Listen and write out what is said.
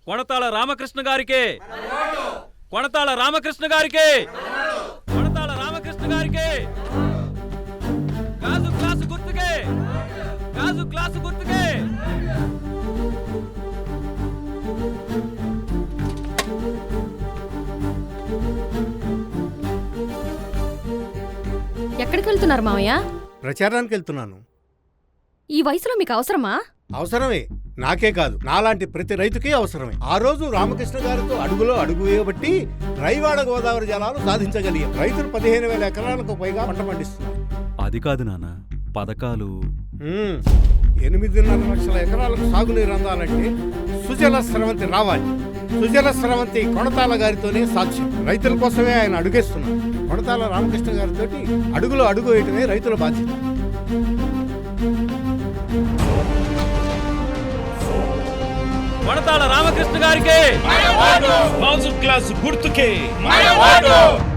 కొణతాళ రామకృష్ణ గారికి, కొణతాళ రామకృష్ణ గారికి, కొణతాళ రామకృష్ణ గారికి. గాజు గ్లాసు గుర్తుకే, గాజు గ్లాసు గుర్తుకే. ఎక్కడికి వెళ్తున్నారు మావయ్య? ప్రచారానికి వెళ్తున్నాను. ఈ వయసులో మీకు అవసరమా? అవసరమే, నాకే కాదు నాలాంటి ప్రతి రైతుకి అవసరమే. ఆ రోజు రామకృష్ణ గారితో అడుగులో అడుగు వేయబట్టి రైవాడ గోదావరి జలాలు సాధించగలిగాం. రైతులు 15,000 ఎకరాలకు పైగా పంట పండిస్తున్నారు. అది కాదు నాన్న, పథకాలు. 8.5 లక్షల ఎకరాలకు సాగునీరు అందాలంటే సుజల స్రవంతి రావాలి. సుజల స్రవంతి కొణతాల గారితోనే సాధ్యం. రైతుల కోసమే ఆయన అడుగేస్తున్నారు. కొణతాల రామకృష్ణ గారితో అడుగులో అడుగు వేయటమే రైతుల బాధ్యత. కొణతాళ రామకృష్ణ గారికి, గాజు గ్లాసు గుర్తుకే.